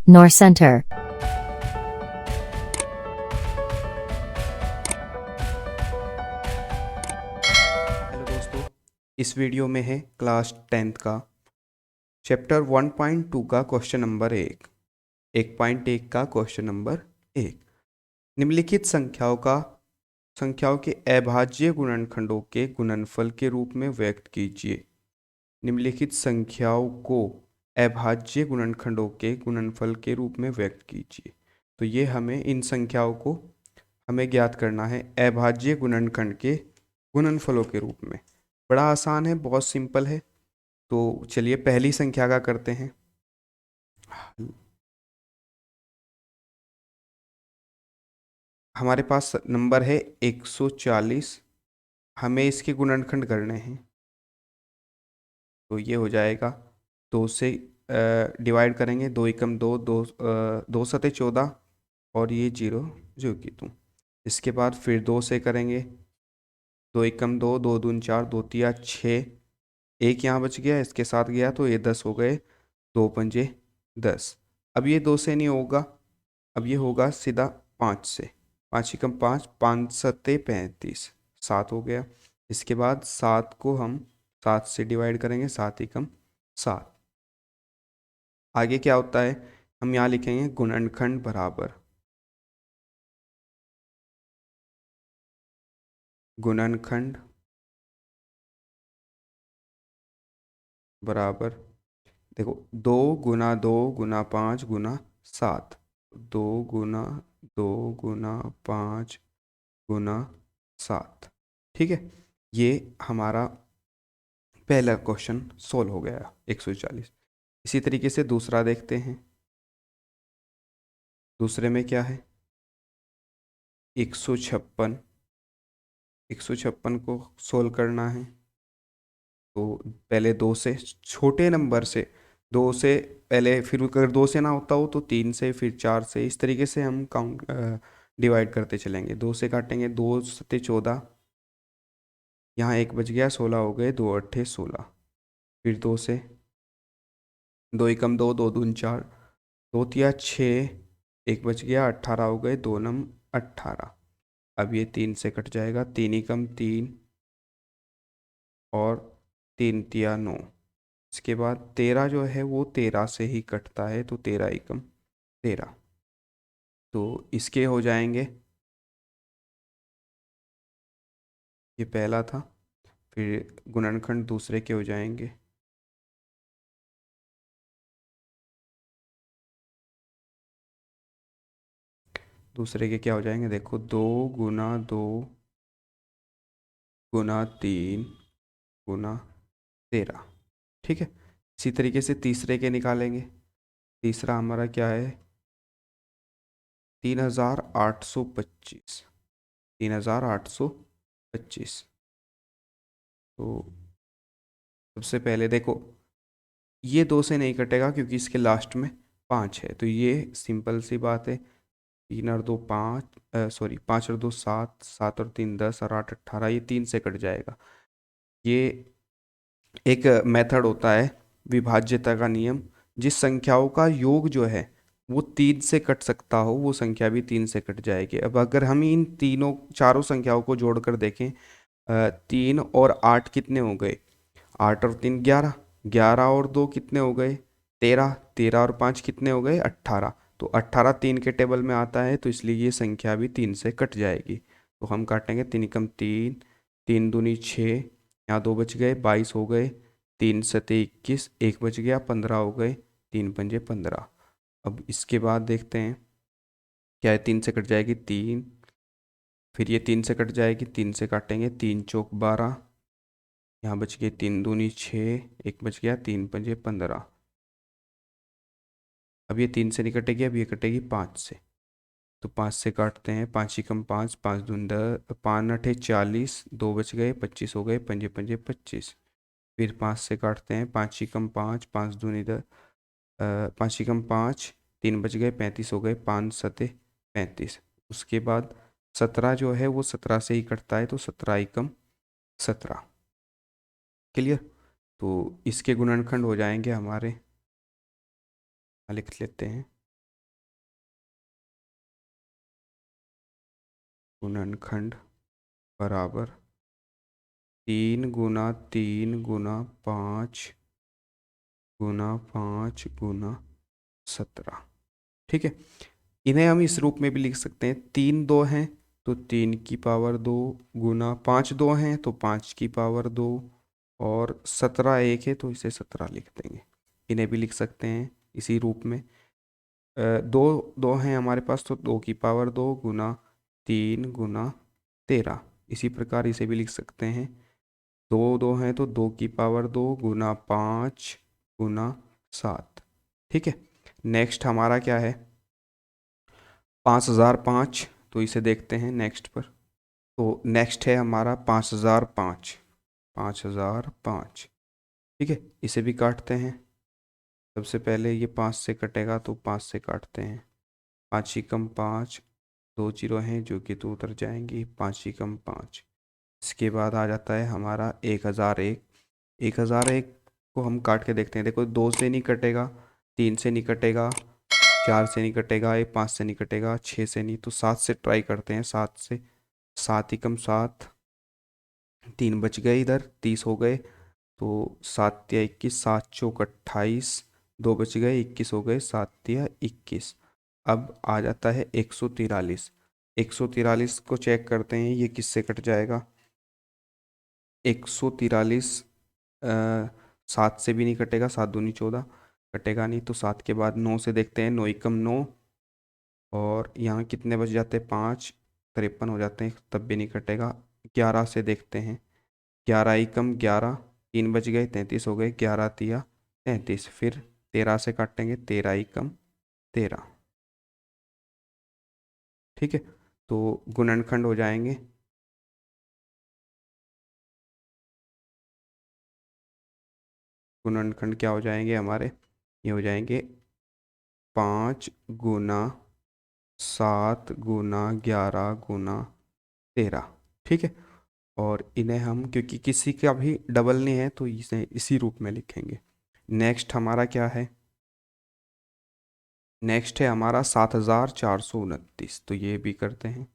nor center. Hello दोस्तों, इस video में है क्लास 10th का चैप्टर 1.2 का क्वेश्चन नंबर 1.1 का क्वेश्चन नंबर 1। निम्नलिखित संख्याओं के अभाज्य गुणनखंडों के गुणनफल के रूप में व्यक्त कीजिए। निम्नलिखित संख्याओं को अभाज्य गुणनखंडों के गुणनफल के रूप में व्यक्त कीजिए। तो ये हमें इन संख्याओं को हमें ज्ञात करना है अभाज्य गुणनखंड के गुणनफलों के रूप में। बड़ा आसान है, बहुत सिंपल है। तो चलिए पहली संख्या का करते हैं। हमारे पास नंबर है 140। हमें इसके गुणनखंड करने हैं। तो ये हो जाएगा, दो से डिवाइड करेंगे, दो एकम दो, दो सते 14 और ये जीरो जो कि तुम। इसके बाद फिर दो से करेंगे, दो एकम दो, दो दून चार, दो तिया छः, एक यहाँ बच गया, इसके साथ गया तो ये 10 हो गए, दो पंजे 10। अब ये दो से नहीं होगा, अब ये होगा सीधा पाँच से। पाँच एकम पाँच, पाँच सत्ते 35, सात हो गया। इसके बाद सात को हम सात से डिवाइड करेंगे, सात एकम सात। आगे क्या होता है, हम यहाँ लिखेंगे गुणनखंड बराबर गुणनखंड बराबर देखो, दो गुना पाँच गुना सात, दो गुना दो गुना पाँच गुना सात। ठीक है, ये हमारा पहला क्वेश्चन सोल्व हो गया 140। इसी तरीके से दूसरा देखते हैं। दूसरे में क्या है, 156। 156 को सोल्व करना है। तो पहले दो से, छोटे नंबर से दो से पहले, फिर अगर दो से ना होता हो तो तीन से, फिर चार से, इस तरीके से हम काउंट डिवाइड करते चलेंगे। दो से काटेंगे, दो सत्ते 14, यहाँ एक बच गया, 16 हो गए, दो अट्ठे 16। फिर दो से, दो एकम दो, दो दून चार, दो तिया छः, एक बच गया, 18 हो गए, दो नम 18। अब ये तीन से कट जाएगा, तीन एकम तीन और तीन तिया 9। इसके बाद 13 जो है वो 13 से ही कटता है, तो 13 एकम 13। तो इसके हो जाएंगे, ये पहला था। फिर गुणनखंड दूसरे के हो जाएंगे। दूसरे के क्या हो जाएंगे, देखो, दो गुना तीन गुना 13। ठीक है, इसी तरीके से तीसरे के निकालेंगे। तीसरा हमारा क्या है, 3825। 3825। तो सबसे पहले देखो, ये दो से नहीं कटेगा क्योंकि इसके लास्ट में पाँच है, तो ये सिंपल सी बात है। तीन और दो पाँच, सॉरी, पाँच और दो सात, सात और तीन 10 और आठ 18, ये तीन से कट जाएगा। ये एक मेथड होता है विभाज्यता का नियम। जिस संख्याओं का योग जो है वो तीन से कट सकता हो, वो संख्या भी तीन से कट जाएगी। अब अगर हम इन तीनों चारों संख्याओं को जोड़कर देखें, तीन और आठ कितने हो गए, आठ और तीन 11, 11 और दो कितने हो गए, 13, 13 और पाँच कितने हो गए, 18। तो 18 तीन के टेबल में आता है, तो इसलिए ये संख्या भी तीन से कट जाएगी। तो हम काटेंगे, तीन एकम तीन, तीन दूनी छः, यहाँ दो बच गए, 22 हो गए, तीन सते 21, एक बच गया, 15 हो गए, तीन पंजे 15। अब इसके बाद देखते हैं क्या है, तीन से कट जाएगी तीन, फिर ये तीन से कट जाएगी, तीन से काटेंगे, तीन चौक 12, यहाँ बच गए, तीन दूनी छः, एक बच गया, तीन पंजे 15। अब ये तीन से नहीं कटेगी, अब ये कटेगी पाँच से। तो पाँच से काटते हैं, पाँच ही कम पाँच, पाँच दून 10, पाँच अठे 40, दो बच गए, 25 हो गए, पंजे पंजे 25। फिर पाँच से काटते हैं, पाँच ही कम पाँच, पाँच दूनी 10, पाँच ही कम पाँच, तीन बच गए, 35 हो गए, पाँच सते 35। उसके बाद 17 जो है वो 17 से ही कटता है, तो 17 एकम 17। क्लियर। तो इसके गुणनखंड हो जाएंगे हमारे, लिख लेते हैं, गुणनखंड बराबर 3 × 3 × 5 × 5 × 17। ठीक है, इन्हें हम इस रूप में भी लिख सकते हैं। 3 2 हैं तो 3 की पावर 2, गुना 5 2 हैं तो 5 की पावर 2, और 17 1 है तो इसे 17 लिख देंगे। इन्हें भी लिख सकते हैं इसी रूप में। 2 2 हैं हमारे पास तो 2 की पावर 2, गुना 3 × 13। इसी प्रकार इसे भी लिख सकते हैं। 2 2 हैं तो 2 की पावर 2, गुना 5 × 7। ठीक है, नेक्स्ट हमारा क्या है? 5005। तो इसे देखते हैं नेक्स्ट पर। तो नेक्स्ट है हमारा 5005। 5005। ठीक है, इसे भी काटते हैं। सबसे पहले ये 5 से कटेगा तो 5 से काटते हैं। 5 × 5, 2 0 हैं जो कि तो उतर जाएंगी। 5 × 5। इसके बाद आ जाता है हमारा 1001। 1001 को हम काट के देखते हैं। देखो, 2 से नहीं कटेगा, 3 से नहीं कटेगा, 4 से नहीं कटेगा, 5 से नहीं कटेगा, 6 से नहीं, तो 7 से ट्राई करते हैं। 7 से, 7 × 7, 3 बच गए, इधर 30 हो गए तो 7 × 21, 7 × 4 = 28, 2 बच गए, 21 हो गए, 7 × 21। अब आ जाता है 143। 143 को चेक करते हैं, ये किससे कट जाएगा? 143 7 से भी नहीं कटेगा, 7 दूनी 14, कटेगा नहीं। तो 7 के बाद 9 से देखते हैं। 9 × 9, और यहाँ कितने बच जाते हैं? 5, 53 हो जाते हैं, तब भी नहीं कटेगा। 11 से देखते हैं। 11 × 11, 3 बच गए, 33 हो गए, 11 तिया 33। फिर 13 से काटेंगे। 13 × 13। ठीक है, तो गुणनखंड हो जाएंगे। गुणनखंड क्या हो जाएंगे हमारे? ये हो जाएंगे 5 × 7 × 11 × 13। ठीक है, और इन्हें हम, क्योंकि किसी का भी डबल नहीं है, तो इसे इसी रूप में लिखेंगे। नेक्स्ट हमारा क्या है? नेक्स्ट है हमारा 7429। तो ये भी करते हैं।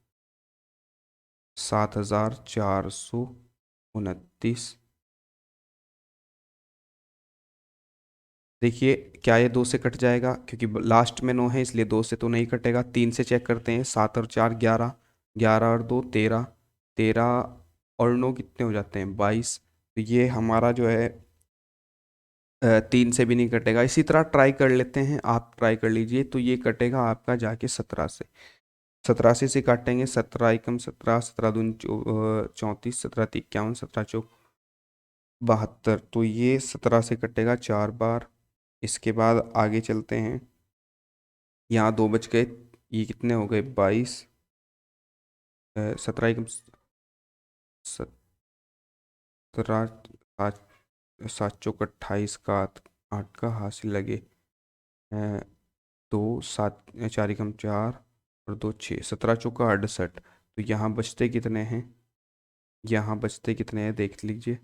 7429। देखिए, क्या ये 2 से कट जाएगा? क्योंकि लास्ट में 9 है, इसलिए 2 से तो नहीं कटेगा। 3 से चेक करते हैं। 7 और 4 11, 11 और 2 13, 13 और 9 कितने हो जाते हैं? 22। तो ये हमारा जो है 3 से भी नहीं कटेगा। इसी तरह ट्राई कर लेते हैं, आप ट्राई कर लीजिए। तो ये कटेगा आपका जाके 17 से। 17 से इसे काटेंगे। 17 × 17, 17 दूनी 34, 17 × 51, 17 चौक 72। तो ये 17 से कटेगा 4 बार। इसके बाद आगे चलते हैं। यहाँ 2 बच गए, ये कितने हो गए? 22। 17 × 17, 7 चौक 28 का 8 का हासिल लगे। 2 7, 4 × 4 और 2 6, 17 चौका 68। तो यहाँ बचते कितने हैं? यहाँ बचते कितने हैं देख लीजिए।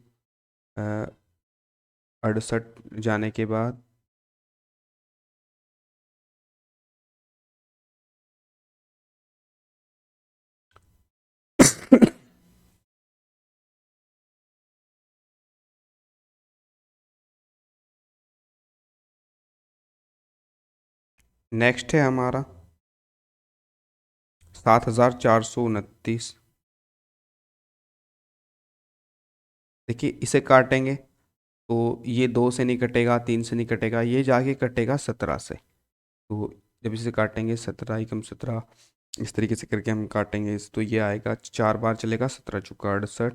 68 जाने के बाद नेक्स्ट है हमारा 7429। देखिए, इसे काटेंगे तो ये 2 से नहीं कटेगा, 3 से नहीं कटेगा, ये जाके कटेगा 17 से। तो जब इसे काटेंगे 17 × 17, इस तरीके से करके हम काटेंगे इस, तो ये आएगा 4 बार चलेगा। 17 चौका 68,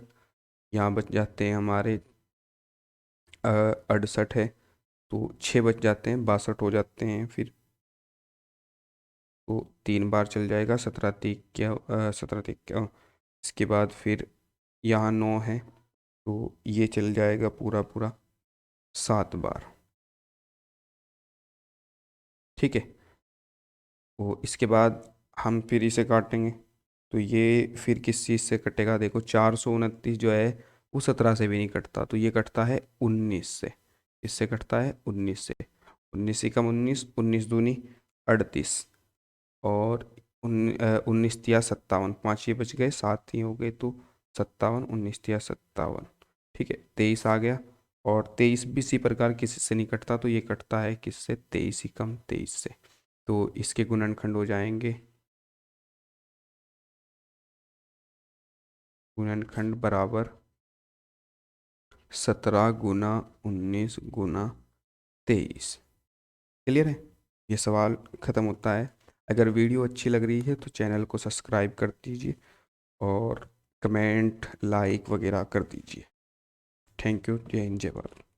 यहाँ बच जाते हैं हमारे 68 है तो 6 बच जाते हैं, 62 हो जाते हैं। फिर तो 3 बार चल जाएगा। 17 तीक क्या, 17 तीक क्या, इसके बाद फिर यहाँ 9 है तो ये चल जाएगा पूरा पूरा 7 बार। ठीक है, तो इसके बाद हम फिर इसे काटेंगे। तो ये फिर किस चीज़ से कटेगा? देखो, 429 जो है वो 17 से भी नहीं कटता, तो ये कटता है 19 से। इससे कटता है 19 से। 19 × 19, 19 दूनी 38, और 19 या 57, 5 ये बच गए, 7 ही हो गए तो 57, 19 या 57। ठीक है, 23 आ गया। और 23 भी इसी प्रकार किसी से नहीं कटता, तो ये कटता है किससे, 23 ही कम 23 से। तो इसके गुणनखंड हो जाएंगे, गुणनखंड बराबर 17 गुना 19 गुना 23। क्लियर है, ये सवाल ख़त्म होता है। अगर वीडियो अच्छी लग रही है तो चैनल को सब्सक्राइब कर दीजिए और कमेंट लाइक वगैरह कर दीजिए। Thank you. जय हिंद, जय भारत।